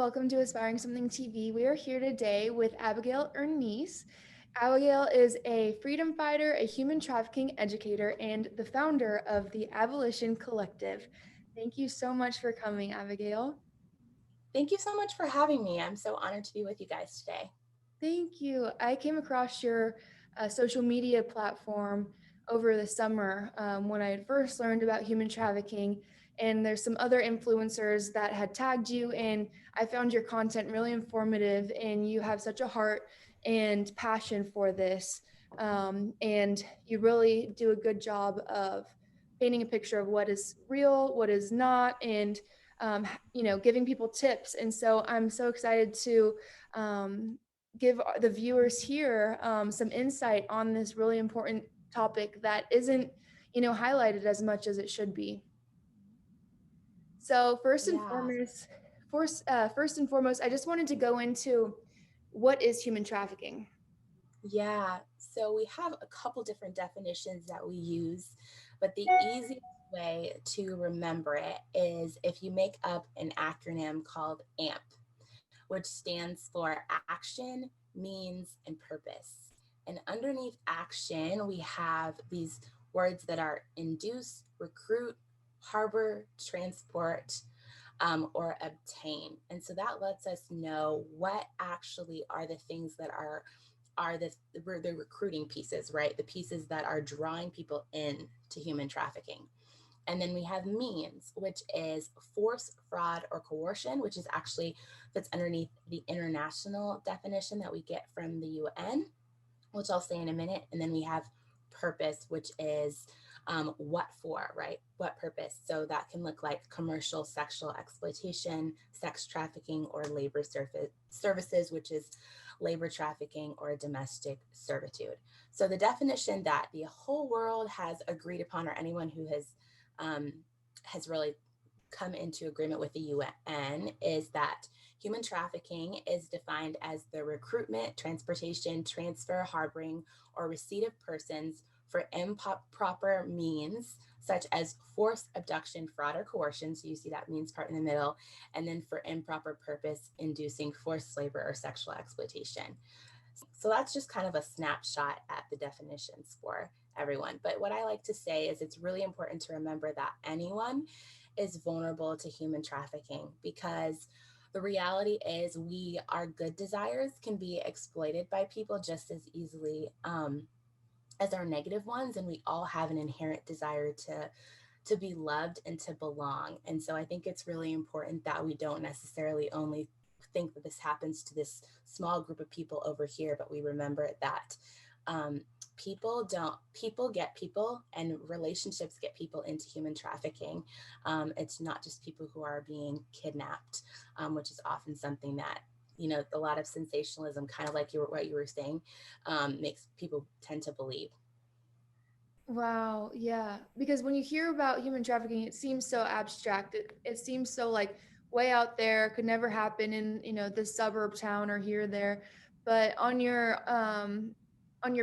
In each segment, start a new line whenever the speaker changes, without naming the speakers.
welcome to Aspiring Something TV. We are here today with Abigail Eenisee. Abigail is a freedom fighter, a human trafficking educator, and the founder of the Abolition Collective. Thank you so much for coming, Abigail.
Thank you so much for having me. I'm so honored to be with you guys today.
Thank you. I came across your social media platform over the summer when I had first learned about human trafficking. And there's some other influencers that had tagged you, and I found your content really informative. And you have such a heart and passion for this. And you really do a good job of painting a picture of what is real, what is not, and giving people tips. And so I'm so excited to um, give the viewers here some insight on this really important topic that isn't, highlighted as much as it should be. So
Yeah,
first and foremost, I just wanted to go into what is human trafficking.
yeah. So we have a couple different definitions that we use, but the easiest way to remember it is if you make up an acronym called AMP, which stands for action, means, and purpose. And underneath action, we have these words that are induce, recruit, harbor, transport, or obtain. And so that lets us know what actually are the things that are the recruiting pieces, right? The pieces that are drawing people in to human trafficking. And then we have means, which is force, fraud, or coercion, which is actually that's underneath the international definition that we get from the UN, which I'll say in a minute. And then we have purpose, which is what for, right? What purpose? So that can look like commercial sexual exploitation, sex trafficking, or labor services, which is labor trafficking or domestic servitude. So the definition that the whole world has agreed upon, or anyone who um, has really come into agreement with the UN, is that human trafficking is defined as the recruitment, transportation, transfer, harboring, or receipt of persons for improper means, such as force, abduction, fraud, or coercion. So you see that means part in the middle. And then for improper purpose, inducing forced labor or sexual exploitation. So that's just kind of a snapshot at the definitions for everyone. But what I like to say is it's really important to remember that anyone is vulnerable to human trafficking because the reality is our good desires can be exploited by people just as easily as our negative ones, and we all have an inherent desire to be loved and to belong. And so I think it's really important that we don't necessarily only think that this happens to this small group of people over here, but we remember that um, people get people, and relationships get people into human trafficking. It's not just people who are being kidnapped, which is often something that a lot of sensationalism, kind of like what you were saying, makes people tend to believe.
Wow, yeah. Because when you hear about human trafficking, it seems so abstract. It seems so like way out there, could never happen in, this suburb town or here or there. But on your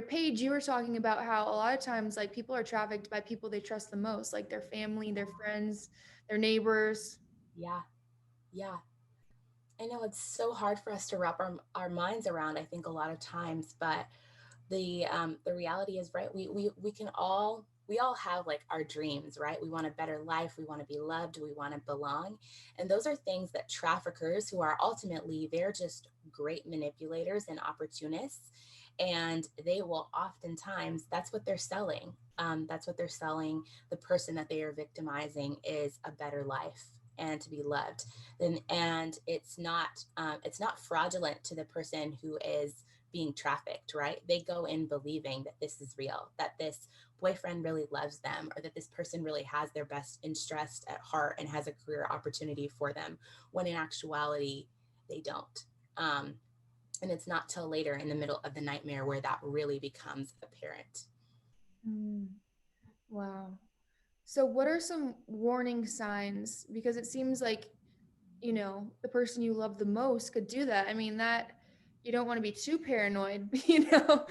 page, you were talking about how a lot of times like people are trafficked by people they trust the most, like their family, their friends, their neighbors.
Yeah, yeah. I know it's so hard for us to wrap our minds around, I think, a lot of times, but the reality is, right, we all have like our dreams, right? We want a better life, we want to be loved, we want to belong. And those are things that traffickers, who are ultimately, they're just great manipulators and opportunists, and they will oftentimes, that's what they're selling. That's what they're selling. The person that they are victimizing is a better life and to be loved. And it's not fraudulent to the person who is being trafficked, right? They go in believing that this is real, that this boyfriend really loves them, or that this person really has their best interest at heart and has a career opportunity for them, when in actuality, they don't. Um, and it's not till later in the middle of the nightmare where that really becomes apparent.
Mm, wow. So what are some warning signs? Because it seems like the person you love the most could do that. I mean, that you don't want to be too paranoid,
Yeah.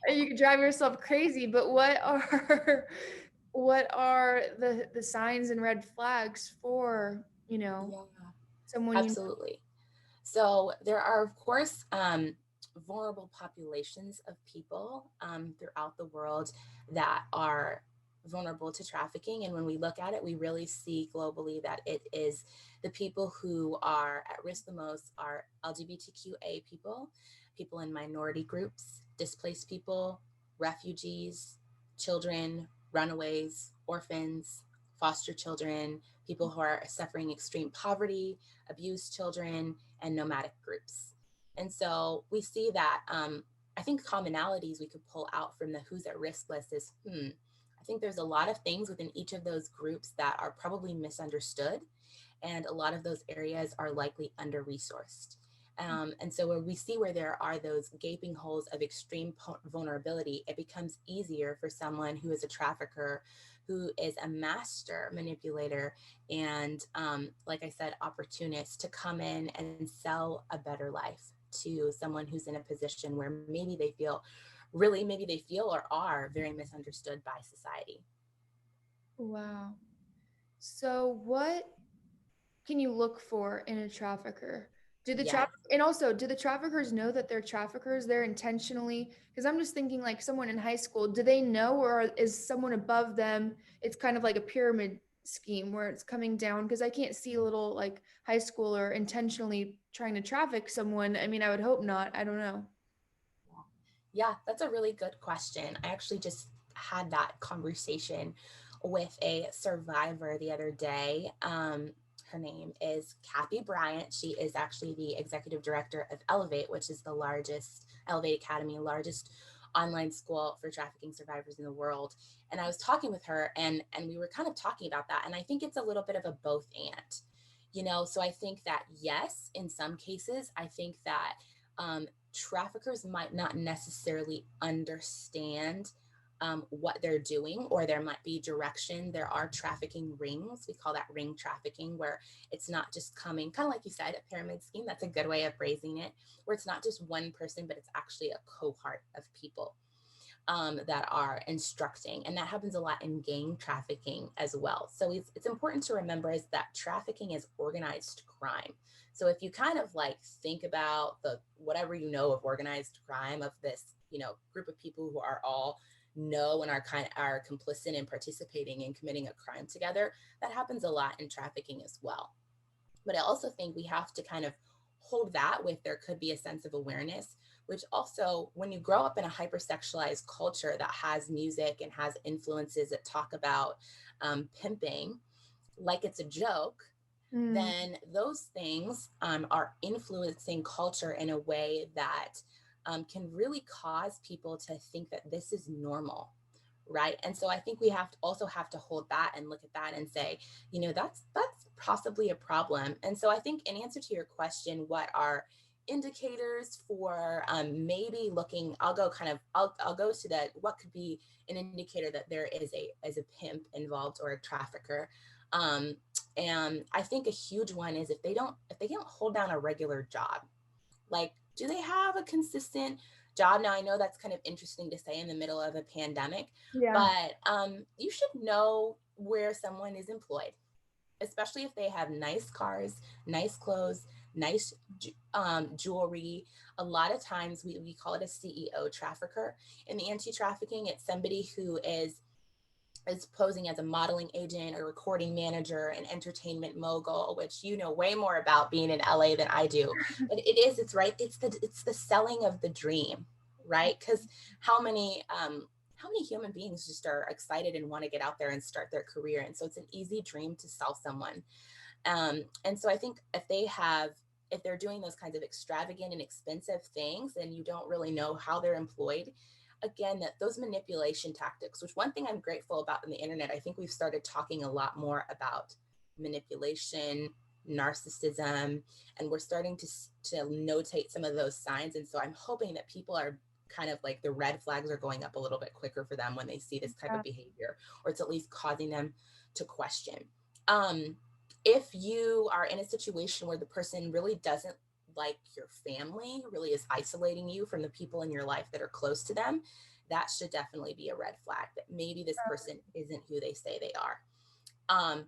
you could drive yourself crazy, but what are what are the signs and red flags for,
Yeah,
someone you know?
absolutely. So there are, of course, vulnerable populations of people throughout the world that are vulnerable to trafficking. And when we look at it, we really see globally that it is the people who are at risk the most are LGBTQA people, people in minority groups, displaced people, refugees, children, runaways, orphans, foster children, people who are suffering extreme poverty, abused children, and nomadic groups. And so we see that I think commonalities we could pull out from the who's at risk list is, I think there's a lot of things within each of those groups that are probably misunderstood. And a lot of those areas are likely under resourced. And so where we see where there are those gaping holes of extreme vulnerability, it becomes easier for someone who is a trafficker, who is a master manipulator, and like I said, opportunist, to come in and sell a better life to someone who's in a position where maybe they feel or are very misunderstood by society.
Wow. So what can you look for in a trafficker? Do the
Yes.
traffic and also do the traffickers know that they're traffickers? They're intentionally, because I'm just thinking like someone in high school, do they know, or is someone above them? It's kind of like a pyramid scheme where it's coming down, because I can't see a little like high schooler intentionally trying to traffic someone. I mean, I would hope not. I don't know.
Yeah, that's a really good question. I actually just had that conversation with a survivor the other day. Her name is Kathy Bryant. She is actually the executive director of Elevate, which is the largest Elevate Academy, largest online school for trafficking survivors in the world. And I was talking with her, and we were kind of talking about that. And I think it's a little bit of a both and, so I think that yes, in some cases, I think that traffickers might not necessarily understand what they're doing, or there might be direction. There are trafficking rings. We call that ring trafficking, where it's not just coming, kind of like you said, a pyramid scheme. That's a good way of phrasing it, where it's not just one person, but it's actually a cohort of people that are instructing. And that happens a lot in gang trafficking as well. So it's important to remember is that trafficking is organized crime. So if you kind of like think about the whatever you know of organized crime, of this, group of people who are all know and are complicit in participating in committing a crime together, that happens a lot in trafficking as well. But I also think we have to kind of hold that with there could be a sense of awareness, which also, when you grow up in a hypersexualized culture that has music and has influences that talk about pimping like it's a joke,
Mm,
then those things are influencing culture in a way that can really cause people to think that this is normal, right? And so I think we have to hold that and look at that and say, that's possibly a problem. And so I think, in answer to your question, what are indicators for maybe looking, I'll go to that, what could be an indicator that there is a pimp involved or a trafficker. um, and I think a huge one is if they don't hold down a regular job. Like, do they have a consistent job? Now, I know that's kind of interesting to say in the middle of a pandemic,
yeah.
but you should know where someone is employed, especially if they have nice cars, nice clothes, nice jewelry. A lot of times we call it a CEO trafficker. In the anti-trafficking, it's somebody who is posing as a modeling agent, a recording manager, an entertainment mogul, which you know way more about being in LA than I do. But it's right. It's the selling of the dream, right? Because how many human beings just are excited and want to get out there and start their career, and so it's an easy dream to sell someone. And so I think if they're doing those kinds of extravagant and expensive things, and you don't really know how they're employed, again, that those manipulation tactics, which one thing I'm grateful about in the internet, I think we've started talking a lot more about manipulation, narcissism, and we're starting to notate some of those signs. And so I'm hoping that people are kind of like, the red flags are going up a little bit quicker for them when they see this type
Yeah.
of behavior, or it's at least causing them to question. Um, if you are in a situation where the person really doesn't like your family, really is isolating you from the people in your life that are close to them, that should definitely be a red flag that maybe this person isn't who they say they are. Um,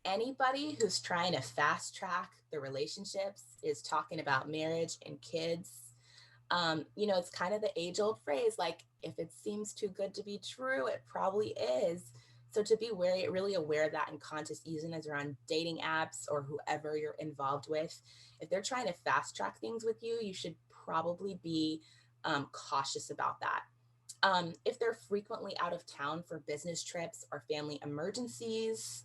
anybody who's trying to fast track the relationships is talking about marriage and kids. It's kind of the age old phrase, like, if it seems too good to be true, it probably is. So to be really aware of that and conscious, using as you're on dating apps or whoever you're involved with, if they're trying to fast track things with you, you should probably be cautious about that. If they're frequently out of town for business trips or family emergencies,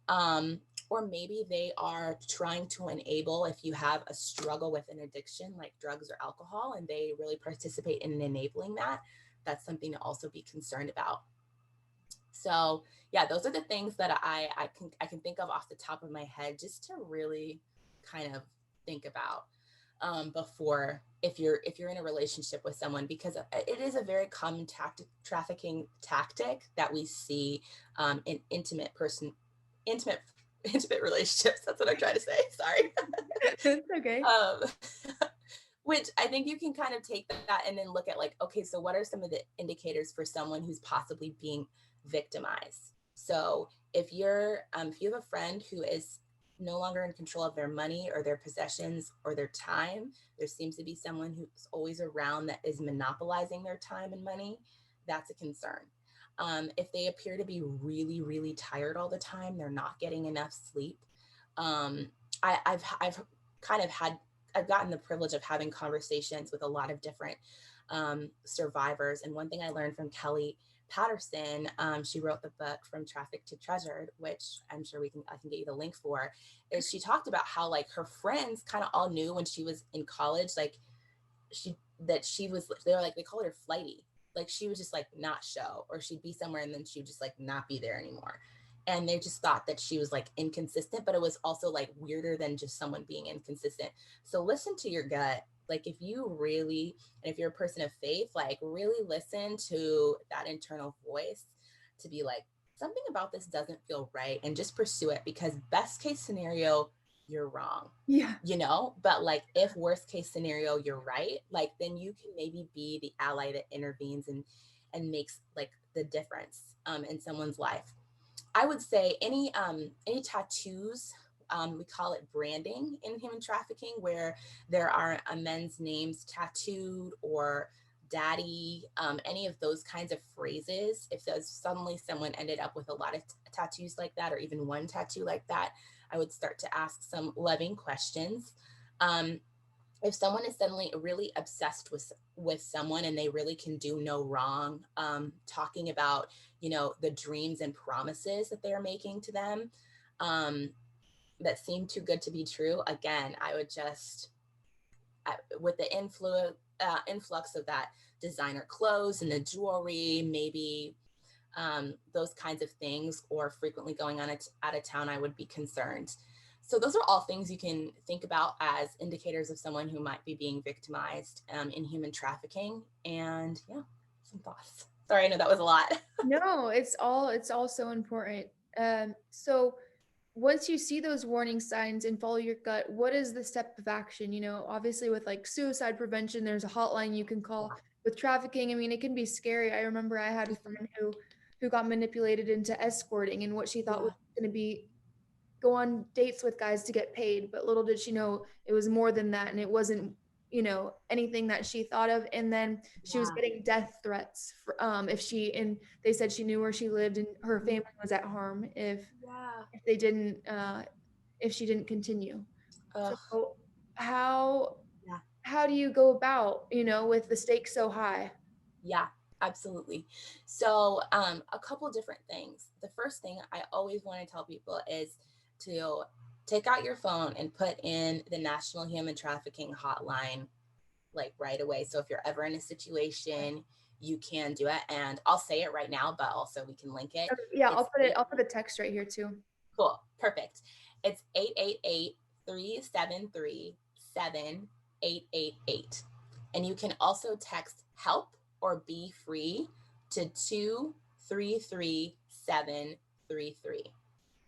um, or maybe they are trying to enable, if you have a struggle with an addiction like drugs or alcohol, and they really participate in enabling that, that's something to also be concerned about. So yeah, those are the things that I can think of off the top of my head, just to really kind of think about before, if you're in a relationship with someone, because it is a very common trafficking tactic that we see in intimate intimate relationships. That's what I'm trying to say. Sorry.
It's okay.
um, which I think you can kind of take that and then look at, like, okay, so what are some of the indicators for someone who's possibly being victimized? So if you have a friend who is no longer in control of their money or their possessions or their time, there seems to be someone who's always around that is monopolizing their time and money. That's a concern. If they appear to be really tired all the time, they're not getting enough sleep. Um, I've kind of had I've gotten the privilege of having conversations with a lot of different survivors, and one thing I learned from Kelly Patterson, she wrote the book From Trafficked to Treasured, which I'm sure I can get you the link for. Is she talked about how, like, her friends kind of all knew when she was in college, like, she was, they were like, they called her flighty. Like, she would just like not show, or she'd be somewhere and then she would just like not be there anymore. And they just thought that she was like inconsistent, but it was also like weirder than just someone being inconsistent. So listen to your gut. Like, if you're a person of faith, like, really listen to that internal voice to be like, something about this doesn't feel right, and just pursue it, because best case scenario, you're wrong.
Yeah.
But like, if worst case scenario you're right, like, then you can maybe be the ally that intervenes and makes like the difference in someone's life. I would say any tattoos, we call it branding in human trafficking, where there are men's names tattooed, or daddy, any of those kinds of phrases. If there's suddenly someone ended up with a lot of tattoos like that, or even one tattoo like that, I would start to ask some loving questions. If someone is suddenly really obsessed with someone and they really can do no wrong, talking about, the dreams and promises that they're making to them, that seem too good to be true, again, I would just, with the influx of that designer clothes and the jewelry, maybe those kinds of things, or frequently going on out of town, I would be concerned. So those are all things you can think about as indicators of someone who might be being victimized in human trafficking. And yeah, some thoughts. Sorry, I know that was a lot.
No, it's all so important. So once you see those warning signs and follow your gut, what is the step of action? Obviously with like suicide prevention, there's a hotline you can call. With trafficking, I mean, it can be scary. I remember I had a friend who got manipulated into escorting, and what she thought was
Yeah,
going to be go on dates with guys to get paid, but little did she know it was more than that, and it wasn't anything that she thought of. And then she was
yeah,
getting death threats if she, and they said she knew where she lived and her family was at harm
yeah.
if they didn't if she didn't continue. So
Ugh,
how
yeah.
how do you go about with the stakes so high?
Yeah, absolutely. So, a couple different things. The first thing I always want to tell people is to take out your phone and put in the National Human Trafficking Hotline, like, right away. So if you're ever in a situation, you can do it. And I'll say it right now, but also we can link it.
Okay, yeah,
It's
I'll put a text right here too.
cool. Perfect. It's 888-373-7888. And you can also text help or be free to 233733.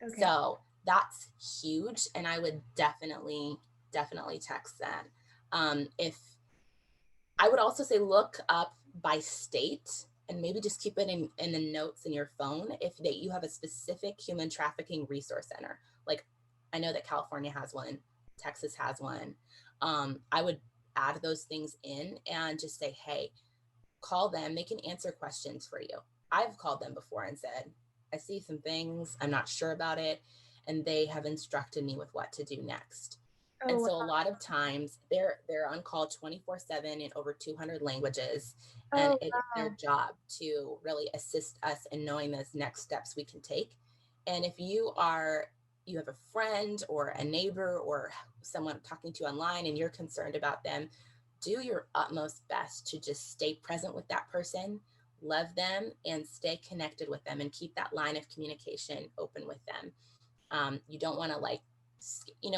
Okay.
So that's huge. And I would definitely text that. If I would also say, look up by state. and maybe just keep it in the notes in your phone if you have a specific human trafficking resource center. Like, I know that California has one, Texas has one. I would add those things in and just say, hey, call them. They can answer questions for you. I've called them before and said, I see some things, I'm not sure about it. And they have instructed me with what to do next.
Oh,
And
wow.
so a lot of times they're on call 24/7 in over 200 languages. And
Oh,
it is their
wow.
job to really assist us in knowing those next steps we can take. And if you have a friend or a neighbor or someone talking to you online and you're concerned about them, do your utmost best to just stay present with that person, love them, and stay connected with them and keep that line of communication open with them. You don't want to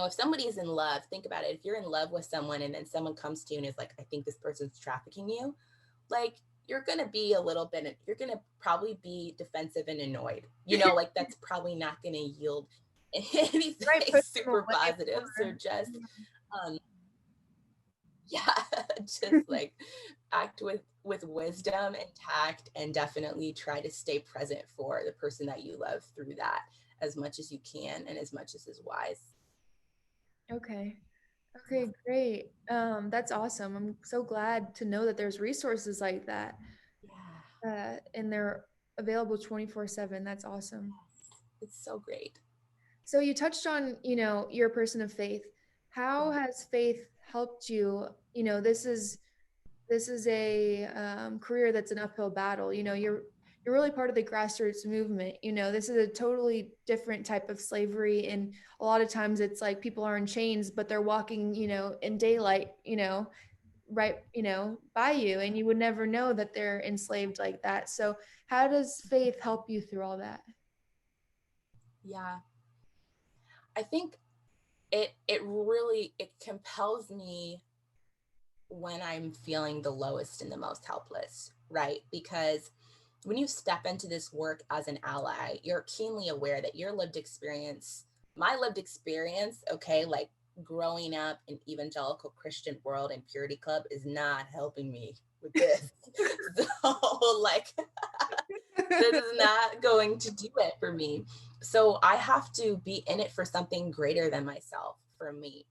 if somebody is in love, think about it. If you're in love with someone and then someone comes to you and is like, I think this person's trafficking you, like you're going to be you're going to probably be defensive and annoyed. Like that's probably not going to yield
Right,
anything
push them
super
away
positive. So
more.
just,
Yeah.
um, yeah, just like act with wisdom and tact, and definitely try to stay present for the person that you love through that as much as you can and as much as is wise.
Okay.
Yeah.
Okay, great. That's awesome. I'm so glad to know that there's resources like that,
Yeah.
and they're available 24/7. That's awesome.
Yes. It's so great.
So you touched on, you're a person of faith. How
Yeah.
has faith helped you? This is a career that's an uphill battle. You're really part of the grassroots movement. This is a totally different type of slavery, and a lot of times it's like people are in chains, but they're walking, in daylight, right, by you, and you would never know that they're enslaved like that. So how does faith help you through all that?
Yeah. I think it compels me when I'm feeling the lowest and the most helpless, right? Because when you step into this work as an ally, you're keenly aware that my lived experience, okay, like growing up in evangelical Christian world and purity club is not helping me with this. So like this is not going to do it for me. So I have to be in it for something greater than myself for me.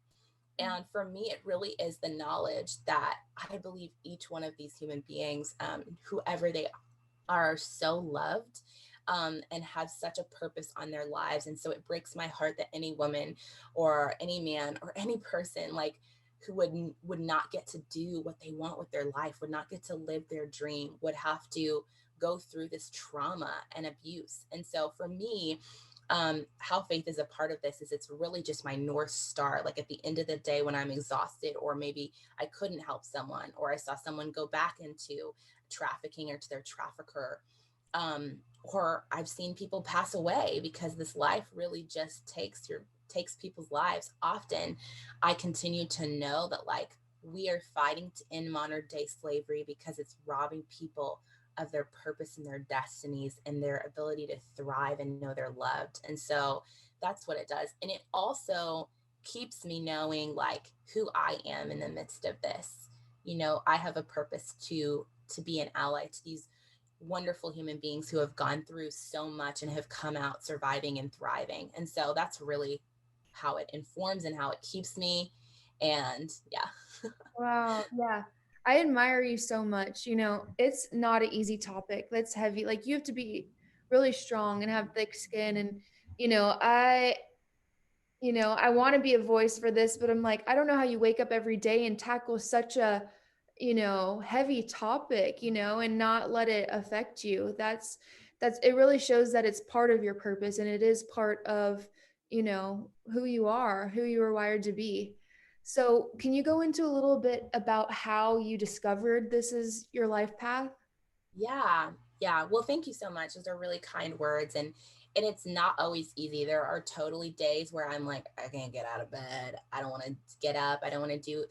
And for me, it really is the knowledge that I believe each one of these human beings, whoever they are, so loved, and have such a purpose on their lives. And so it breaks my heart that any woman or any man or any person like who would not get to do what they want with their life, would not get to live their dream, would have to go through this trauma and abuse. And so for me, how faith is a part of this is it's really just my North Star. Like at the end of the day, when I'm exhausted, or maybe I couldn't help someone, or I saw someone go back into trafficking or to their trafficker, or I've seen people pass away because this life really just takes people's lives. Often I continue to know that like we are fighting to end modern day slavery because it's robbing people of their purpose and their destinies and their ability to thrive and know they're loved. And so that's what it does. And it also keeps me knowing like who I am in the midst of this. I have a purpose to be an ally to these wonderful human beings who have gone through so much and have come out surviving and thriving. And so that's really how it informs and how it keeps me. And yeah.
Wow, yeah. I admire you so much. It's not an easy topic. That's heavy. Like you have to be really strong and have thick skin, and you know, I I want to be a voice for this, but I'm like, I don't know how you wake up every day and tackle such a, heavy topic, and not let it affect you. That's it really shows that it's part of your purpose, and it is part of, who you are, who you were wired to be. So, can you go into a little bit about how you discovered this is your life path?
Yeah. Yeah. Well, thank you so much. Those are really kind words. And it's not always easy. There are totally days where I'm like, I can't get out of bed. I don't want to get up. I don't want to do,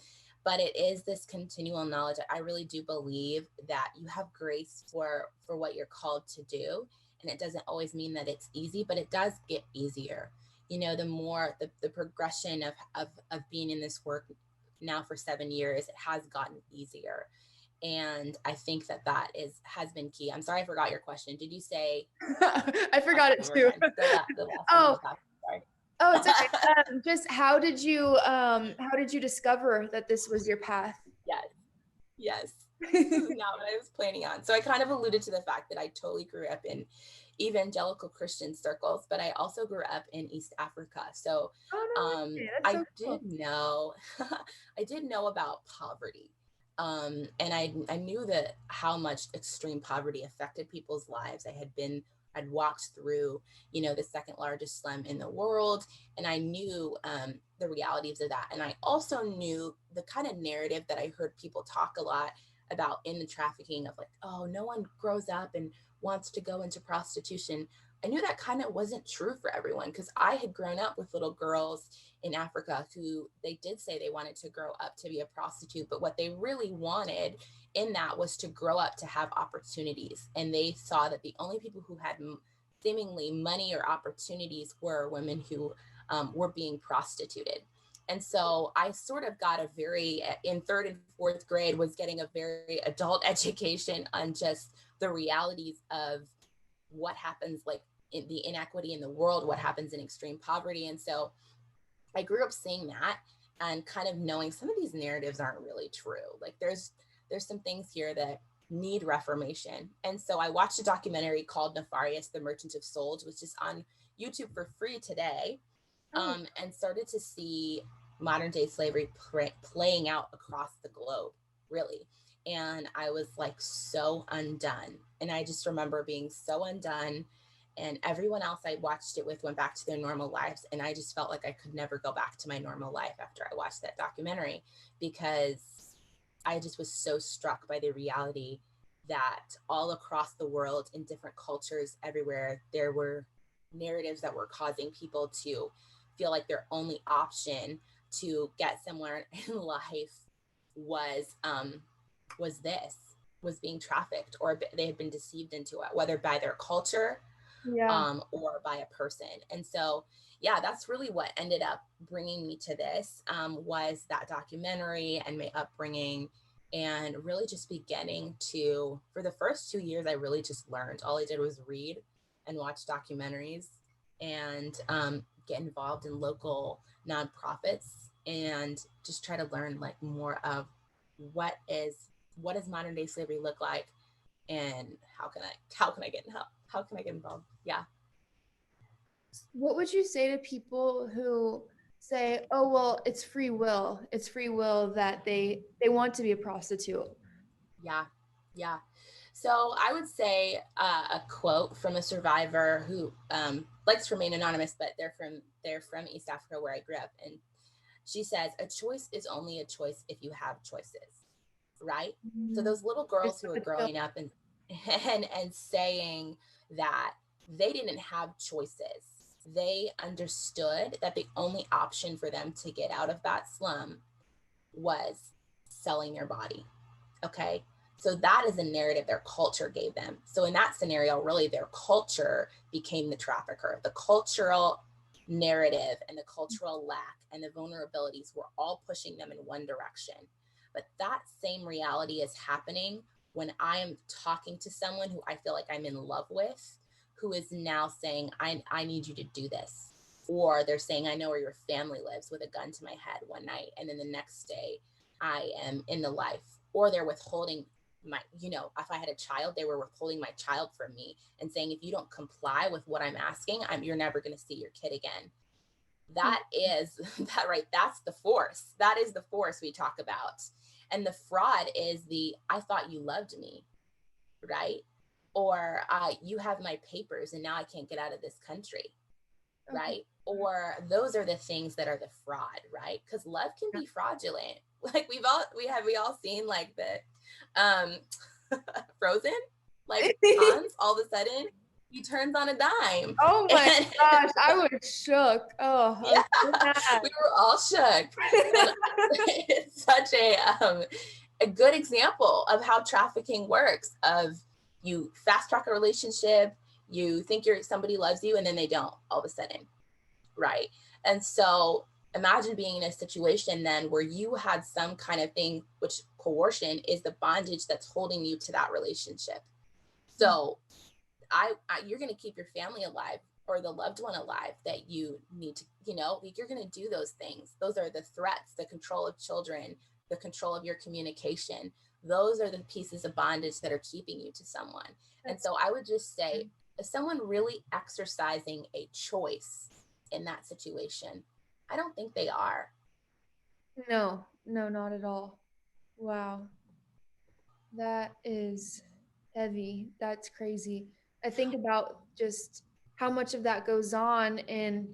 but it is this continual knowledge. I really do believe that you have grace for what you're called to do. And it doesn't always mean that it's easy, but it does get easier. The more the progression of being in this work now for 7 years, it has gotten easier. And I think that has been key. I'm sorry, I forgot your question. Did you say?
I forgot it too.
The last one you
Oh,
just asked. Sorry.
oh, it's okay. Just how did you discover that this was your path?
Yes. Yes. This is not what I was planning on. So I kind of alluded to the fact that I totally grew up in evangelical Christian circles, but I also grew up in East Africa. So
Oh no way. That's
I
so
did
cool.
know, I did know about poverty. And I knew that how much extreme poverty affected people's lives. I'd walked through, the second largest slum in the world, and I knew the realities of that. And I also knew the kind of narrative that I heard people talk a lot about in the trafficking of like, oh, no one grows up and wants to go into prostitution. I knew that kind of wasn't true for everyone, because I had grown up with little girls in Africa who they did say they wanted to grow up to be a prostitute, but what they really wanted in that was to grow up to have opportunities. And they saw that the only people who had seemingly money or opportunities were women who were being prostituted. And so I sort of got in third and fourth grade, was getting a very adult education on just the realities of what happens, like in the inequity in the world, what happens in extreme poverty. And so I grew up seeing that and kind of knowing some of these narratives aren't really true. Like there's some things here that need reformation. And so I watched a documentary called Nefarious, The Merchant of Souls, which is on YouTube for free today, and started to see modern day slavery playing out across the globe, really. And I was like so undone. And I just remember being so undone, and everyone else I watched it with went back to their normal lives. And I just felt like I could never go back to my normal life after I watched that documentary, because I just was so struck by the reality that all across the world, in different cultures everywhere, there were narratives that were causing people to feel like their only option to get somewhere in life was being trafficked, or they had been deceived into it, whether by their culture
Yeah.
or by a person. And so, yeah, that's really what ended up bringing me to this, was that documentary and my upbringing, and really just beginning to, for the first 2 years, I really just learned. All I did was read and watch documentaries and get involved in local nonprofits and just try to learn like more of what does modern day slavery look like, and how can I get help? How can I get involved? Yeah.
What would you say to people who say, "Oh, well, it's free will. It's free will that they want to be a prostitute."
Yeah. Yeah. So I would say a quote from a survivor who likes to remain anonymous, but they're from East Africa, where I grew up, and she says, "A choice is only a choice if you have choices." Right? So
Mhm.
those little
It's
girls who are
it's so
growing up and saying that they didn't have choices, they understood that the only option for them to get out of that slum was selling their body. Okay. So that is a narrative their culture gave them. So in that scenario, really their culture became the trafficker. The cultural narrative and the cultural lack and the vulnerabilities were all pushing them in one direction. But that same reality is happening when I am talking to someone who I feel like I'm in love with, who is now saying, I need you to do this. Or they're saying, I know where your family lives, with a gun to my head one night. And then the next day, I am in the life. Or they're withholding if I had a child, they were withholding my child from me and saying, if you don't comply with what I'm asking, you're never going to see your kid again. That is that, right? That's the force. That is the force we talk about. And the fraud is I thought you loved me, right? Or you have my papers and now I can't get out of this country, right? Or those are the things that are the fraud, right? Because love can be fraudulent. Like we all seen like the Frozen, like Hans, all of a sudden he turns on a dime.
Oh my gosh, I was shook. Oh, I
Yeah,
was so mad.
we were all shook. And it's such a good example of how trafficking works. Of you fast track a relationship, you think somebody loves you, and then they don't all of a sudden, right? And so imagine being in a situation then where you had some kind of thing, which coercion is the bondage that's holding you to that relationship. So you're going to keep your family alive or the loved one alive that you need to, like you're going to do those things. Those are the threats, the control of children, the control of your communication. Those are the pieces of bondage that are keeping you to someone. And
That's
so I would just say, is someone really exercising a choice in that situation? I don't think they are.
no, no, not at all. Wow. That is heavy. That's crazy. I think about just how much of that goes on in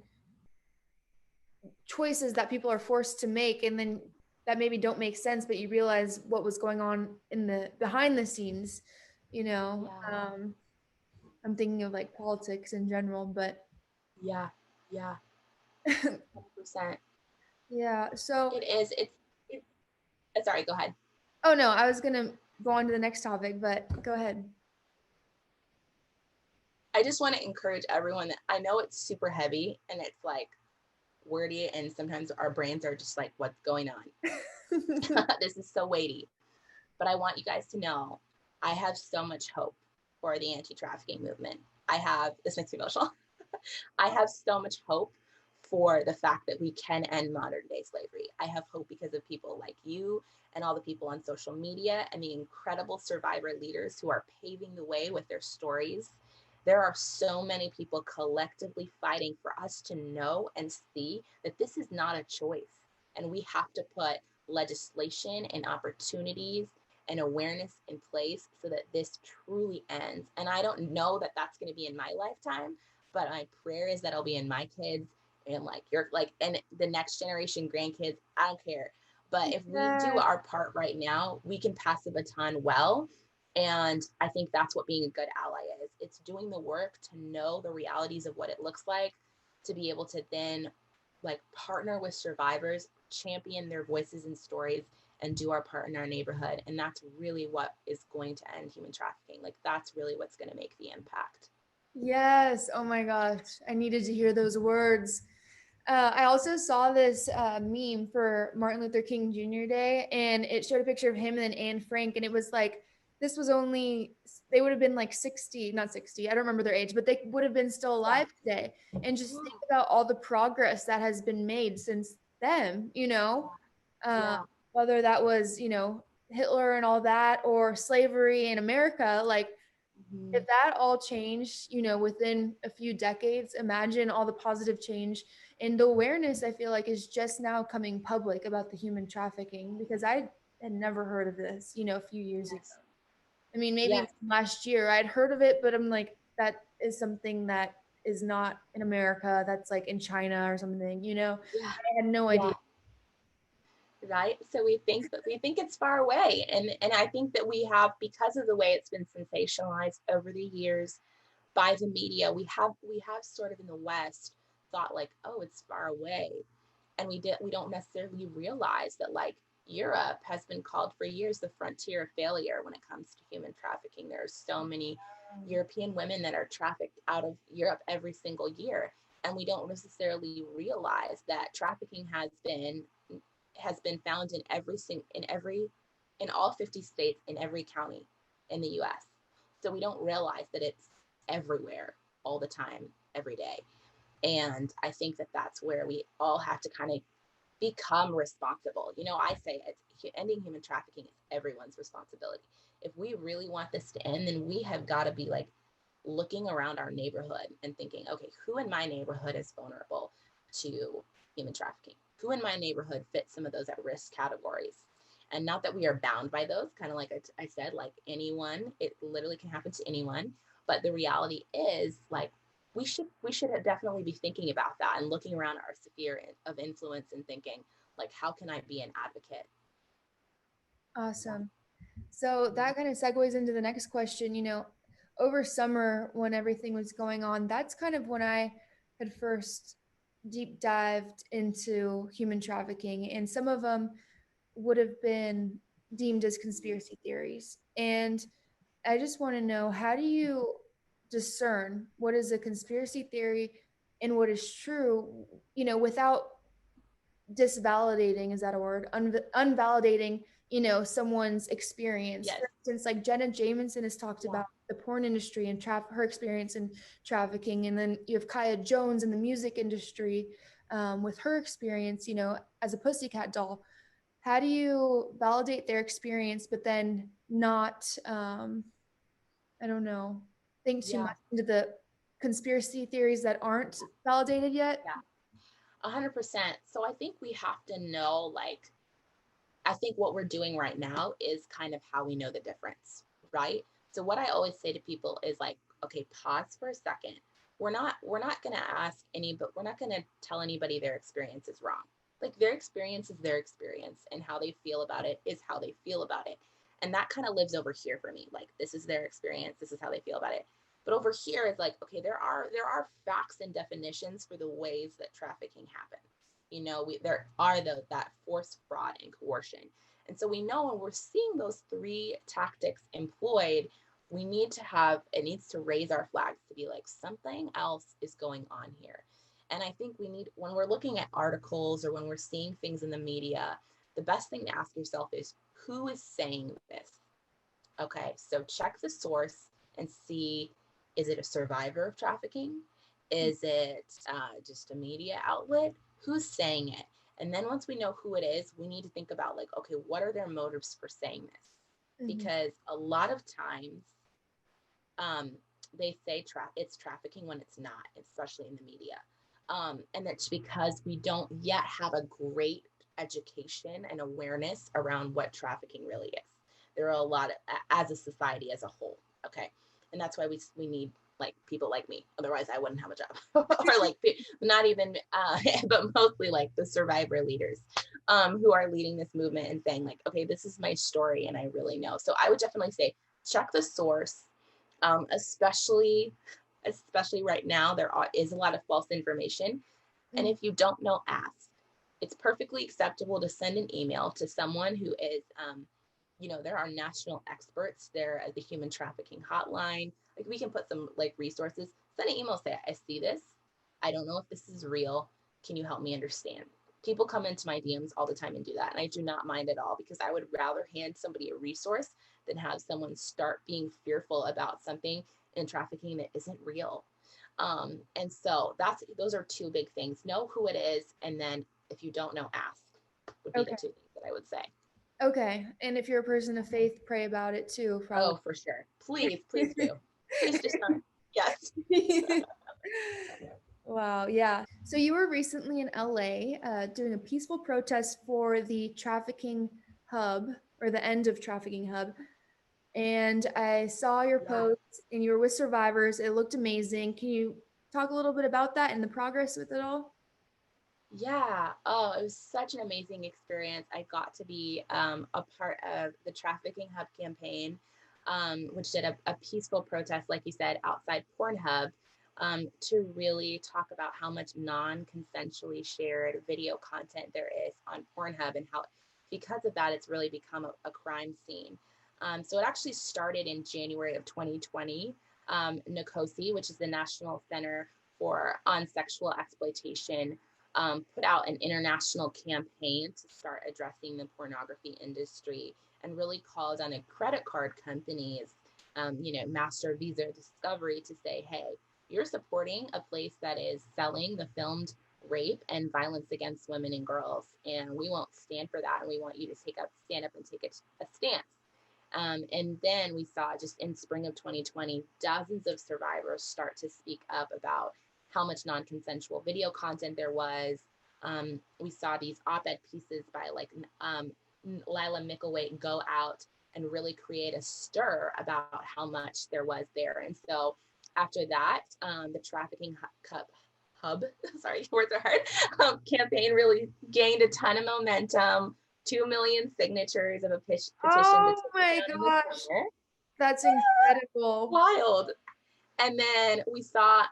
choices that people are forced to make, and then that maybe don't make sense, but you realize what was going on in the behind the scenes, you know.
Yeah.
I'm thinking of like politics in general, but
Yeah. Yeah. 100%.
yeah. So,
It is. Sorry, go ahead.
oh no, I was gonna go on to the next topic, but go ahead.
I just want to encourage everyone that I know it's super heavy and it's like wordy, and sometimes our brains are just like, what's going on? This is so weighty. But I want you guys to know I have so much hope for the anti trafficking movement. This makes me emotional. I have so much hope for the fact that we can end modern day slavery. I have hope because of people like you and all the people on social media and the incredible survivor leaders who are paving the way with their stories. There are so many people collectively fighting for us to know and see that this is not a choice. And we have to put legislation and opportunities and awareness in place so that this truly ends. And I don't know that that's going to be in my lifetime, but my prayer is that it'll be in my kids and and the next generation grandkids. I don't care. But if we do
Yes.
our part right now, we can pass the baton well. And I think that's what being a good ally is. It's doing the work to know the realities of what it looks like, to be able to then like partner with survivors, champion their voices and stories, and do our part in our neighborhood. And that's really what is going to end human trafficking. Like that's really what's going to make the impact.
Yes. Oh my gosh. I needed to hear those words. I also saw this meme for Martin Luther King Jr. Day, and it showed a picture of him and then Anne Frank, and it was like, this was only, they would have been like 60, not 60, I don't remember their age, but they would have been still
Yeah.
alive today. And just think about all the progress that has been made since then, uh,
Yeah.
whether that was, Hitler and all that, or slavery in America, like,
Mm-hmm.
if that all changed, within a few decades, imagine all the positive change and the awareness I feel like is just now coming public about the human trafficking, because I had never heard of this, a few years ago.
Yes.
I mean, maybe
Yes.
last year I'd heard of it, but I'm like, that is something that is not in America. That's like in China or something,
Yeah.
I had no idea.
Yeah. Right. So we think it's far away. And I think that we have, because of the way it's been sensationalized over the years by the media, we have sort of in the West thought like, oh, it's far away. And we don't necessarily realize that like Europe has been called for years the frontier of failure when it comes to human trafficking. There are so many European women that are trafficked out of Europe every single year, and we don't necessarily realize that trafficking has been found in all 50 states, in every county in the US. So we don't realize that it's everywhere all the time, every day. And I think that that's where we all have to kind of become responsible. I say ending human trafficking is everyone's responsibility. If we really want this to end, then we have got to be like looking around our neighborhood and thinking, okay, who in my neighborhood is vulnerable to human trafficking? Who in my neighborhood fits some of those at risk categories? And not that we are bound by those, kind of like I said, like anyone, it literally can happen to anyone. But the reality is, like, we should definitely be thinking about that and looking around our sphere of influence and thinking, like, how can I be an advocate?
Awesome. So that kind of segues into the next question. Over summer when everything was going on, that's kind of when I had first deep dived into human trafficking, and some of them would have been deemed as conspiracy theories. And I just want to know, how do you discern what is a conspiracy theory and what is true, without disvalidating, is that a word? Unvalidating, someone's experience.
Yes.
For instance, like Jenna Jameson has talked
Yeah.
about the porn industry and her experience in trafficking. And then you have Kaya Jones in the music industry, with her experience, as a pussycat doll. How do you validate their experience, but then not, I don't know, think too
Yeah.
much into the conspiracy theories that aren't validated yet?
Yeah. 100%. So I think we have to know, like, I think what we're doing right now is kind of how we know the difference, right? So what I always say to people is like, okay, pause for a second. We're not going to ask any, but we're not going to tell anybody their experience is wrong. Like their experience is their experience, and how they feel about it is how they feel about it. And that kind of lives over here for me. Like this is their experience, this is how they feel about it. But over here is like, okay, there are facts and definitions for the ways that trafficking happens. There are that force, fraud, and coercion. And so we know when we're seeing those three tactics employed, it needs to raise our flags to be like, something else is going on here. And I think when we're looking at articles or when we're seeing things in the media, the best thing to ask yourself is, who is saying this? Okay, so check the source and see, is it a survivor of trafficking? Is it just a media outlet? Who's saying it? And then once we know who it is, we need to think about like, okay, what are their motives for saying this?
Mm-hmm.
Because a lot of times um, they say it's trafficking when it's not, especially in the media. And that's because we don't yet have a great education and awareness around what trafficking really is. There are a lot of, as a society as a whole. Okay. And that's why we need like people like me. Otherwise I wouldn't have a job. Or like not even, but mostly like the survivor leaders, who are leading this movement and saying like, okay, this is my story and I really know. So I would definitely say check the source, especially right now, is a lot of false information. And
Mm-hmm.
if you don't know, ask. It's perfectly acceptable to send an email to someone who is, there are national experts there at the human trafficking hotline. Like we can put some like resources, send an email, say, I see this. I don't know if this is real. Can you help me understand? People come into my DMs all the time and do that. And I do not mind at all, because I would rather hand somebody a resource than have someone start being fearful about something in trafficking that isn't real. And so those are two big things. Know who it is, and then if you don't know, ask, would be the
Okay.
two things that I would say.
Okay. And if you're a person of faith, pray about it too, probably.
Oh, for sure. Please do. Please just not. Yes.
Wow. Yeah. So you were recently in LA, doing a peaceful protest for the trafficking hub, or the end of trafficking hub. And I saw your
Yeah.
post and you were with survivors. It looked amazing. Can you talk a little bit about that and the progress with it all?
Yeah. Oh, it was such an amazing experience. I got to be a part of the Trafficking Hub campaign, which did a peaceful protest, like you said, outside Pornhub, to really talk about how much non-consensually shared video content there is on Pornhub, and how, because of that, it's really become a crime scene. So it actually started in January of 2020. NCOSE, which is the National Center on Sexual Exploitation, put out an international campaign to start addressing the pornography industry, and really called on a credit card companies, Master, Visa, Discovery, to say, hey, you're supporting a place that is selling the filmed rape and violence against women and girls, and we won't stand for that, and we want you to stand up and take a stance. And then we saw, just in spring of 2020, dozens of survivors start to speak up about how much non-consensual video content there was. We saw these op-ed pieces by like Lila Mickelwait go out and really create a stir about how much there was there. And so after that, the Trafficking Hub, sorry, words are hard, campaign really gained a ton of momentum. 2 million signatures of a petition to
Oh
take it
my
down in the
gosh.
summer.
That's incredible.
Wild. And then we saw,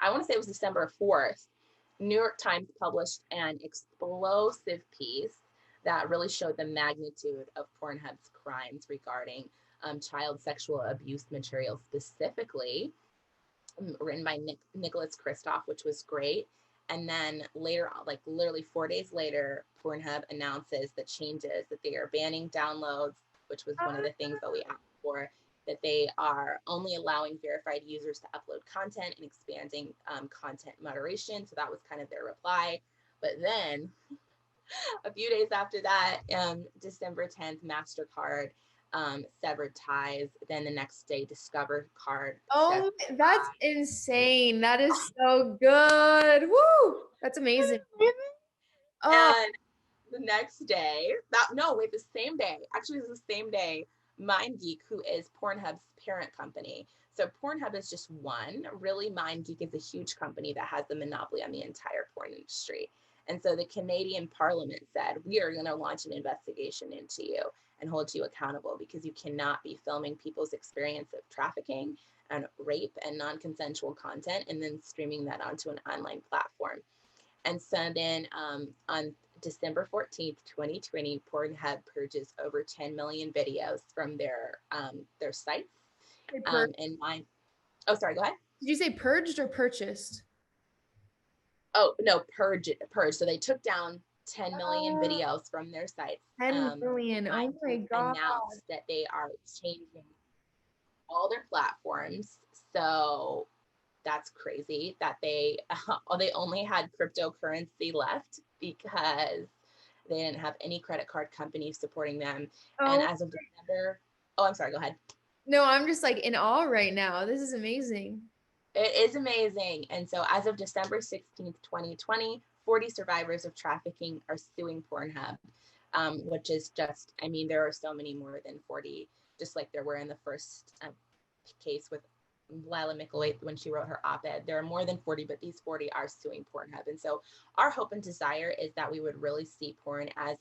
I want to say it was December 4th, New York Times published an explosive piece that really showed the magnitude of Pornhub's crimes regarding child sexual abuse material, specifically written by Nicholas Kristof, which was great. And then later on, like literally 4 days later, Pornhub announces the changes that they are banning downloads, which was one of the things that we asked for, that they are only allowing verified users to upload content and expanding content moderation. So that was kind of their reply. But then a few days after that, December 10th, MasterCard severed ties. Then the next day, Discover Card
Oh,
severed
that's insane. That is so good. Woo! That's amazing.
ties.
Oh,
And the next day, the same day, actually, it was the same day, MindGeek, who is Pornhub's parent company. So Pornhub is just one. Really, MindGeek is a huge company that has the monopoly on the entire porn industry. And so the Canadian Parliament said, we are going to launch an investigation into you and hold you accountable because you cannot be filming people's experience of trafficking and rape and non-consensual content and then streaming that onto an online platform. And so then on December 14th, 2020, Pornhub purges over 10 million videos from their sites. And mine, oh, sorry, go ahead.
did you say purged or purchased?
Oh, no, purge. So they took down 10 million
Oh,
videos from their sites.
10 million. Oh my
MindGeek
God.
announced that they are changing all their platforms. So that's crazy that they only had cryptocurrency left because they didn't have any credit card companies supporting them. And
Oh,
as of December, oh, I'm sorry, go ahead.
no, I'm just like in awe right now. This is amazing.
It is amazing. And so as of December 16th, 2020, 40 survivors of trafficking are suing Pornhub, which is just, I mean, there are so many more than 40, just like there were in the first case with Lila Mickelwait when she wrote her op-ed. There are more than 40, but these 40 are suing Pornhub. And so our hope and desire is that we would really see porn as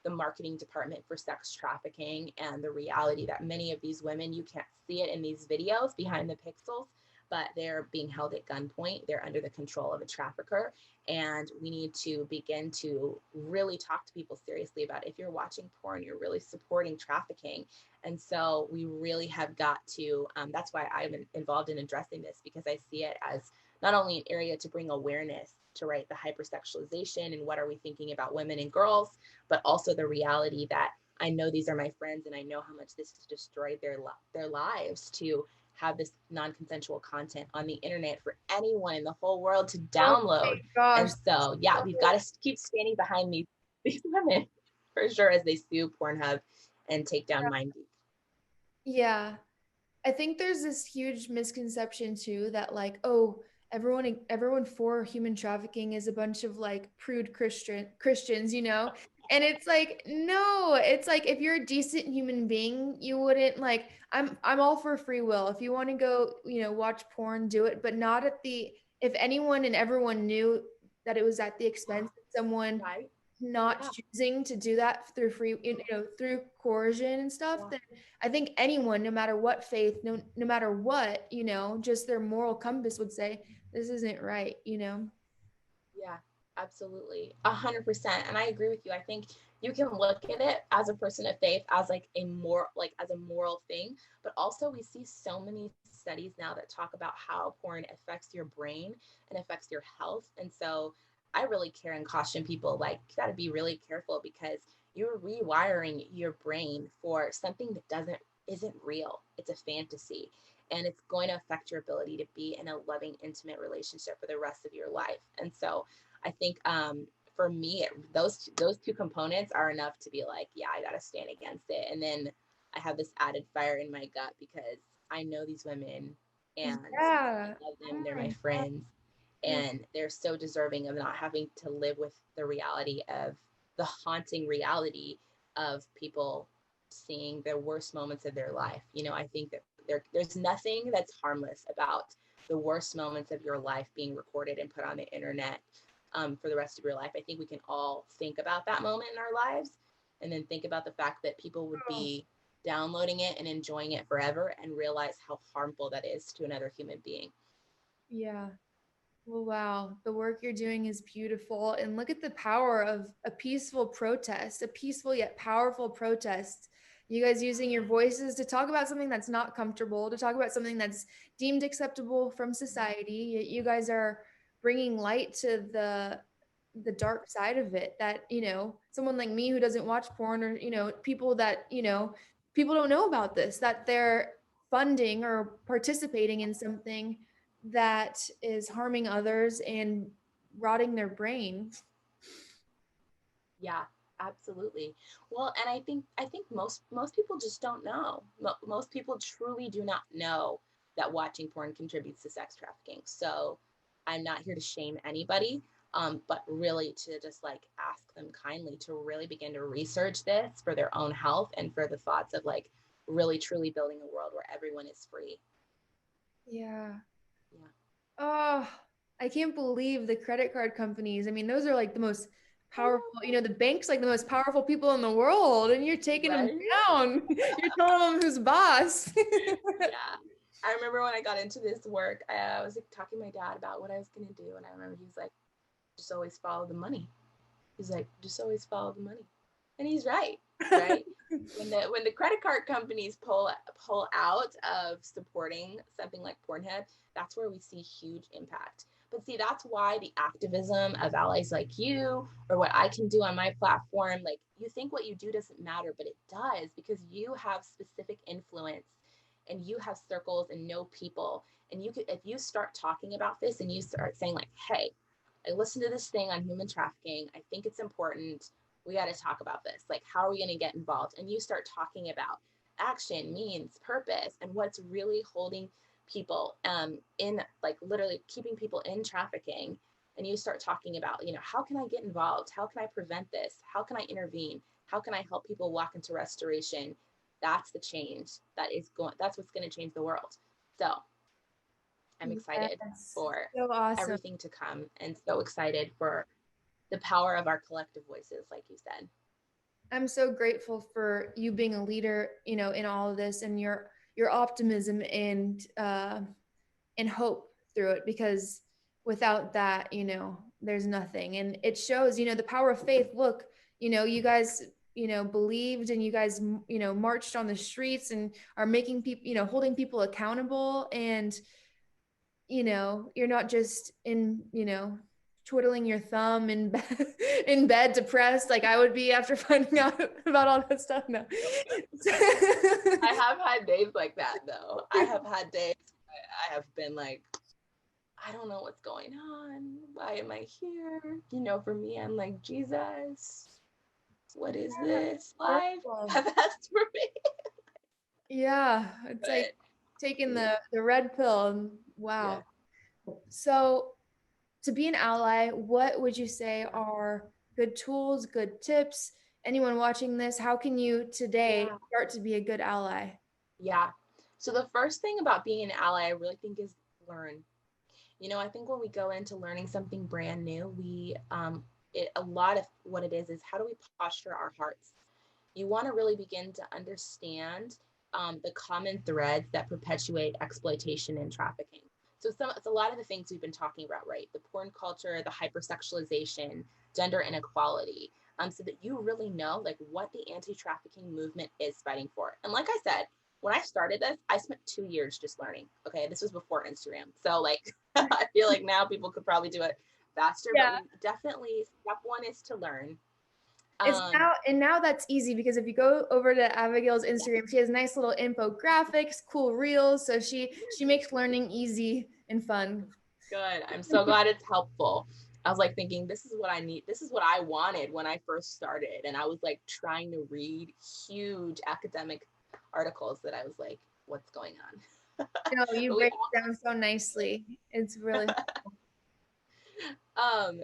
the marketing department for sex trafficking, and the reality that many of these women, you can't see it in these videos behind the pixels, but they're being held at gunpoint. They're under the control of a trafficker. And we need to begin to really talk to people seriously about, if you're watching porn, you're really supporting trafficking. And so we really have got to, that's why I'm involved in addressing this, because I see it as not only an area to bring awareness to, right, the hypersexualization and what are we thinking about women and girls, but also the reality that I know these are my friends and I know how much this has destroyed their lives to have this non-consensual content on the internet for anyone in the whole world to
Oh my
download.
gosh.
And so, yeah, we've got to keep standing behind these women for sure as they sue Pornhub and take down MindGeek.
Yeah. I think there's this huge misconception too that like, oh, everyone for human trafficking is a bunch of like prude Christians, you know? And it's like, no, it's like if you're a decent human being, you wouldn't like I'm all for free will. If you want to go, watch porn, do it, but not at the if anyone and everyone knew that it was at the expense of someone
Right?
not
Yeah.
choosing to do that through through coercion and stuff,
Yeah.
then I think anyone, no matter what faith, no matter what, just their moral compass would say this isn't right.
Yeah, absolutely. 100%. And I agree with you. I think you can look at it as a person of faith as like as a moral thing, but also we see so many studies now that talk about how porn affects your brain and affects your health. And so I really care and caution people, like, you got to be really careful because you're rewiring your brain for something that isn't real. It's a fantasy, and it's going to affect your ability to be in a loving, intimate relationship for the rest of your life. And so I think for me, those two components are enough to be like, yeah, I got to stand against it. And then I have this added fire in my gut because I know these women and I
Yeah.
love
Oh
them. They're
my
my
God.
friends, and they're so deserving of not having to live with the reality of the haunting reality of people seeing the worst moments of their life. I think that there's nothing that's harmless about the worst moments of your life being recorded and put on the internet for the rest of your life. I think we can all think about that moment in our lives and then think about the fact that people would
Oh,
be downloading it and enjoying it forever and realize how harmful that is to another human being.
yeah. Well, wow. The work you're doing is beautiful. And look at the power of a peaceful protest, a peaceful yet powerful protest. You guys using your voices to talk about something that's not comfortable, to talk about something that's deemed acceptable from society. You guys are bringing light to the dark side of it, that, someone like me who doesn't watch porn, or, people that, people don't know about this, that they're funding or participating in something that is harming others and rotting their brain.
Yeah, absolutely. Well, and I think most people just don't know. Most people truly do not know that watching porn contributes to sex trafficking. So I'm not here to shame anybody, but really to just like ask them kindly to really begin to research this for their own health and for the thoughts of like really truly building a world where everyone is free.
Yeah.
Yeah.
Oh, I can't believe the credit card companies. I mean, those are like the most
I
powerful, the bank's like the most powerful people in the world, and you're
know,
taking them
right?
down. You're telling them who's boss.
Yeah. I remember when I got into this work, I was like, talking to my dad about what I was going to do. And I remember he was like, just always follow the money. He's like, just always follow the money. And he's right, right? When the credit card companies pull out of supporting something like Pornhub, that's where we see huge impact. But see, that's why the activism of allies like you, or what I can do on my platform, like you think what you do doesn't matter, but it does, because you have specific influence and you have circles and know people. And you could, if you start talking about this and you start saying like, hey, I listened to this thing on human trafficking. I think it's important. We got to talk about this. Like, how are we going to get involved? And you start talking about action, means, purpose, and what's really holding people in, like, literally keeping people in trafficking. And you start talking about, how can I get involved? How can I prevent this? How can I intervene? How can I help people walk into restoration? That's the change that's what's going to change the world. So I'm excited
Yes.
for
So awesome.
everything to come and so excited for the power of our collective voices, like you said.
I'm so grateful for you being a leader, in all of this, and your optimism and hope through it, because without that, there's nothing. And it shows, the power of faith. Look, you guys, believed, and you guys, marched on the streets and are making people, holding people accountable. And, you're not just twiddling your thumb in bed, in bed depressed like I would be after finding out about all that stuff. No.
I have had days like that, though. I have had days I have been like, I don't know what's going on. Why am I here? For me, I'm like, Jesus, what is this life? Have asked for me.
Yeah, it's
But
like taking
yeah,
the red pill. And
yeah,
wow. So, to be an ally, what would you say are good tools, good tips? Anyone watching this, how can you today
yeah,
start to be a good ally?
yeah. So the first thing about being an ally, I really think, is learn. I think when we go into learning something brand new, a lot of what it is how do we posture our hearts? You want to really begin to understand the common threads that perpetuate exploitation and trafficking. So it's a lot of the things we've been talking about, right? The porn culture, the hypersexualization, gender inequality, so that you really know like what the anti-trafficking movement is fighting for. And like I said, when I started this, I spent 2 years just learning. Okay, this was before Instagram, so like I feel like now people could probably do it faster, but
Yeah.
we definitely, step one is to learn.
It's
Um,
now that's easy, because if you go over to Abigail's
yeah,
Instagram, she has nice little infographics, cool reels, so she makes learning easy and fun.
good. I'm so glad it's helpful. I was like thinking, this is what I need. This is what I wanted when I first started. And I was like trying to read huge academic articles that I was like, what's going on?
You
But we
break it down so nicely. It's really
um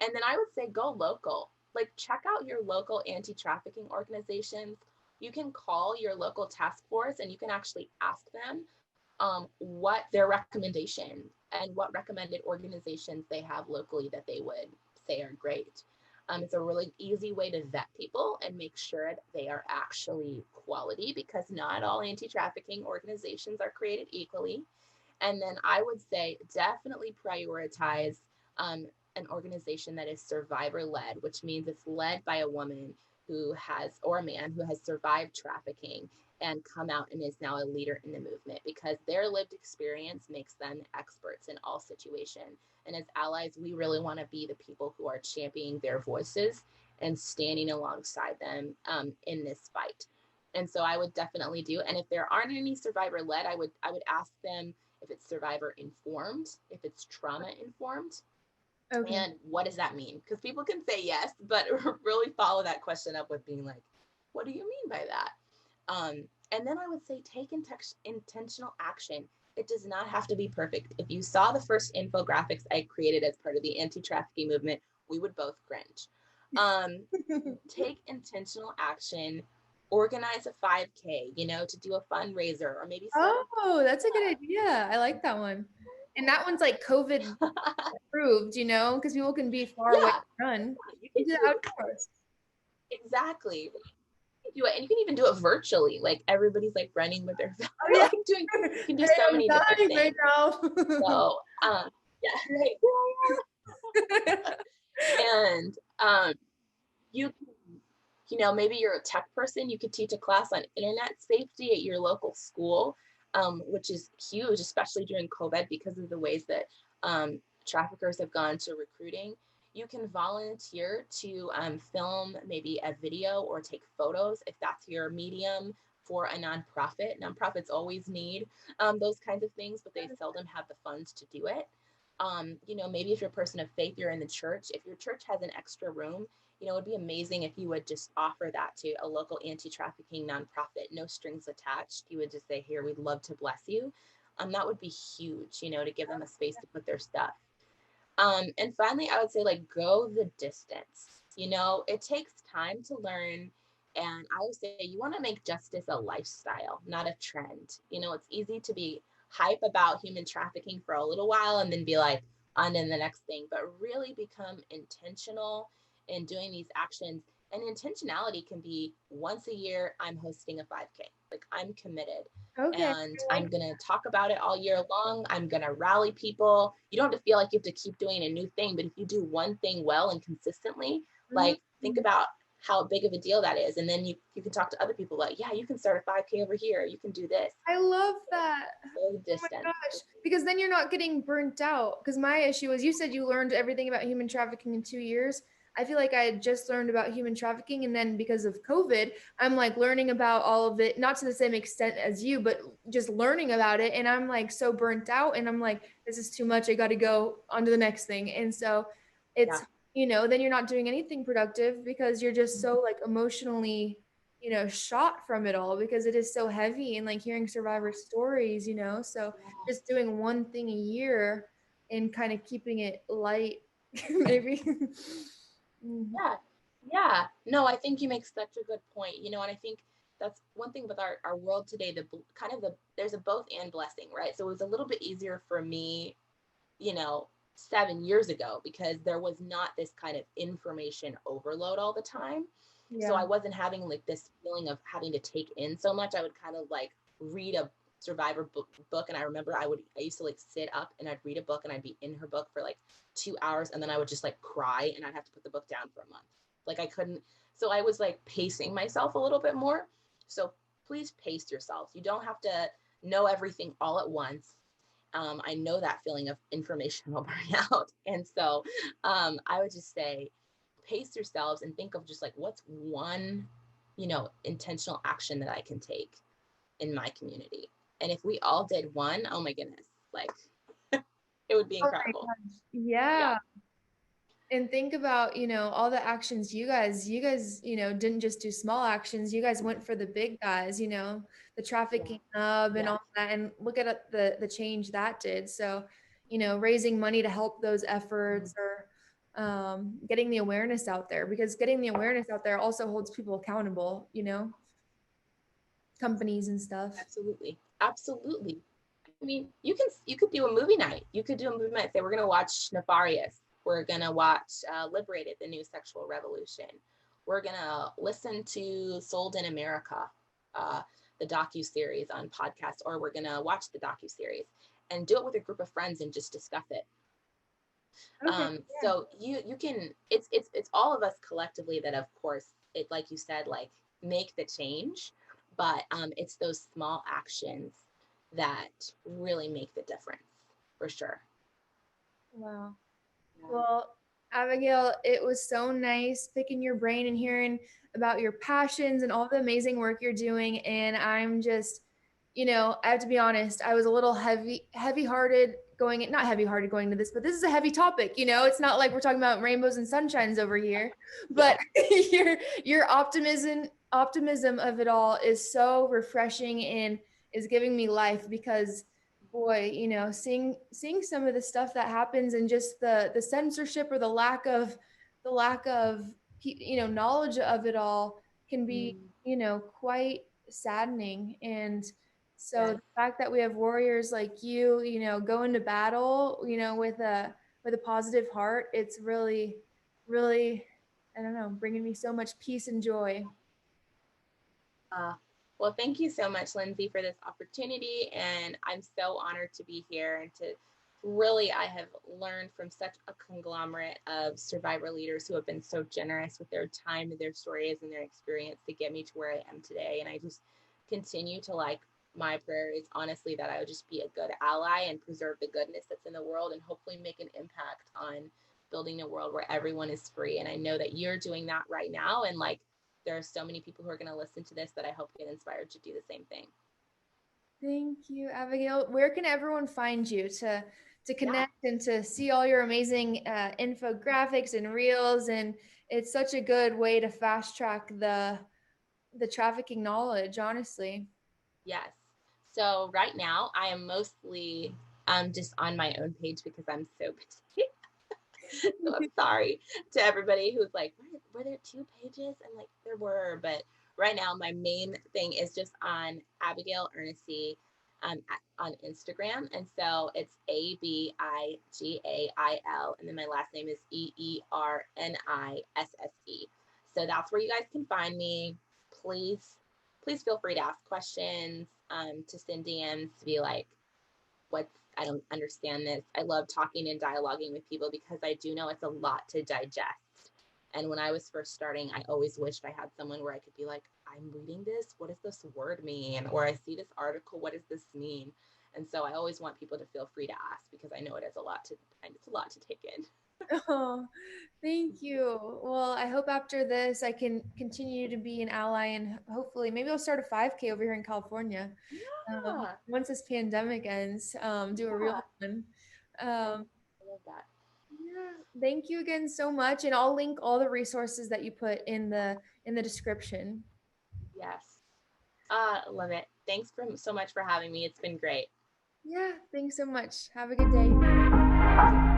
and then I would say go local. Like check out your local anti-trafficking organizations. You can call your local task force and you can actually ask them what their recommendation and what recommended organizations they have locally that they would say are great. It's a really easy way to vet people and make sure they are actually quality, because not all anti-trafficking organizations are created equally. And then I would say definitely prioritize um, an organization that is survivor led, which means it's led by a woman who has, or a man who has survived trafficking and come out and is now a leader in the movement, because their lived experience makes them experts in all situations. And as allies, we really want to be the people who are championing their voices and standing alongside them in this fight. And so I would definitely do. And if there aren't any survivor led, I would ask them if it's survivor informed, if it's trauma informed,
Okay.
and what does that mean? Because people can say yes, but really follow that question up with being like, what do you mean by that? And then I would say take intentional action. It does not have to be perfect. If you saw the first infographics I created as part of the anti-trafficking movement, we would both cringe. Take intentional action, organize a 5K, to do a fundraiser, or maybe start
Oh, that's a good idea. I like that one. And that one's like COVID approved, because people can be far away
yeah,
and run.
you
You
can
do that
do
outdoors.
exactly. Do it, and you can even do it virtually. Like everybody's like running with their
Oh yeah.
like doing. You can do
Hey,
so
I'm
many different
dying right
things.
now.
So yeah, right. And you can, maybe you're a tech person. You could teach a class on internet safety at your local school, which is huge, especially during COVID because of the ways that traffickers have gone to recruiting. You can volunteer to film maybe a video or take photos if that's your medium for a nonprofit. Nonprofits always need those kinds of things, but they seldom have the funds to do it. Maybe if you're a person of faith, you're in the church. If your church has an extra room, it would be amazing if you would just offer that to a local anti-trafficking nonprofit, no strings attached. You would just say, here, we'd love to bless you. That would be huge, to give them a space to put their stuff. And finally, I would say go the distance. It takes time to learn. And I would say you want to make justice a lifestyle, not a trend. It's easy to be hype about human trafficking for a little while and then be like on to the next thing, but really become intentional in doing these actions. And intentionality can be once a year, I'm hosting a 5K. Like I'm committed.
Okay.
And I'm going to talk about it all year long. I'm going to rally people. You don't have to feel like you have to keep doing a new thing, but if you do one thing well and consistently, think about how big of a deal that is. And then you can talk to other people like, yeah, you can start a 5K over here. You can do this.
I love that.
Go the
Oh my
distance.
gosh. Because then you're not getting burnt out. Because my issue is you said you learned everything about human trafficking in 2 years. I feel like I had just learned about human trafficking. And then because of COVID, I'm like learning about all of it, not to the same extent as you, but just learning about it. And I'm like so burnt out. And I'm like, this is too much. I got to go on to the next thing. And so it's,
Yeah.
then you're not doing anything productive because you're just so like emotionally shot from it all because it is so heavy and like hearing survivor stories, so just doing one thing a year and kind of keeping it light, maybe.
Yeah. Yeah. No, I think you make such a good point, and I think that's one thing with our world today, there's a both and blessing, right? So it was a little bit easier for me, 7 years ago because there was not this kind of information overload all the time. So
Yeah.
I wasn't having like this feeling of having to take in so much. I would kind of like read a survivor book, and I remember I used to like sit up and I'd read a book and I'd be in her book for like 2 hours, and then I would just like cry and I'd have to put the book down for a month. Like I couldn't. So I was like pacing myself a little bit more. So please pace yourself. You don't have to know everything all at once. I know that feeling of informational burnout. And so I would just say, pace yourselves and think of just like, what's one, intentional action that I can take in my community. And if we all did one, oh my goodness, like it would be
Oh my
incredible.
gosh.
Yeah.
Yeah. And think about, all the actions you guys, didn't just do small actions. You guys went for the big guys, the
Yeah.
trafficking hub and
Yeah.
all that. And look at the change that did. So, raising money to help those efforts or getting the awareness out there because getting the awareness out there also holds people accountable, companies and stuff.
Absolutely. Absolutely. I mean, you could do a movie night. You could do a movie night. Say we're gonna watch Nefarious. We're gonna watch Liberated, the new sexual revolution. We're gonna listen to Sold in America, uh, the docu series on podcast, or we're gonna watch the docu series and do it with a group of friends and just discuss it.
Okay. Yeah.
So you can it's all of us collectively that of course it, like you said, like make the change, but it's those small actions that really make the difference for sure.
Wow.
Yeah.
Well, Abigail, it was so nice picking your brain and hearing about your passions and all the amazing work you're doing. And I'm just, I have to be honest, I was a little heavy-hearted not heavy-hearted going to this, but this is a heavy topic. It's not like we're talking about rainbows and sunshines over here,
Yeah.
but your optimism of it all is so refreshing and is giving me life because boy, seeing some of the stuff that happens and just the censorship or the lack of knowledge of it all can be
Mm,
quite saddening. And so
yes.
the fact that we have warriors like you go into battle with a positive heart, it's really really, I don't know, bringing me so much peace and joy.
Uh, well, thank you so much, Lindsay, for this opportunity. And I'm so honored to be here and to really, I have learned from such a conglomerate of survivor leaders who have been so generous with their time and their stories and their experience to get me to where I am today. And I just continue to my prayer is honestly that I would just be a good ally and preserve the goodness that's in the world and hopefully make an impact on building a world where everyone is free. And I know that you're doing that right now. And there are so many people who are going to listen to this that I hope get inspired to do the same thing.
Thank you, Abigail. Where can everyone find you to
Yeah.
connect and to see all your amazing infographics and reels? And it's such a good way to fast track the trafficking knowledge, honestly.
Yes. So right now I am mostly just on my own page because I'm so busy. So I'm sorry to everybody who's like, were there two pages? And there were, but right now my main thing is just on Abigail Eenisee on Instagram. And so it's Abigail, and then my last name is Ernisse. So that's where you guys can find me. Please, please feel free to ask questions, to send DMs, to be like, what's I don't understand this. I love talking and dialoguing with people because I do know it's a lot to digest. And when I was first starting, I always wished I had someone where I could be like, I'm reading this. What does this word mean? Or I see this article. What does this mean? And so I always want people to feel free to ask because I know it's a lot to take in.
Oh, thank you. Well, I hope after this I can continue to be an ally and hopefully maybe I'll start a 5K over here in California.
Yeah,
Once this pandemic ends, do a real
yeah.
one.
I
Um,
love that.
Yeah, thank you again so much, and I'll link all the resources that you put in the description.
Yes. Love it. Thanks so much for having me. It's been great.
Yeah, thanks so much. Have a good day.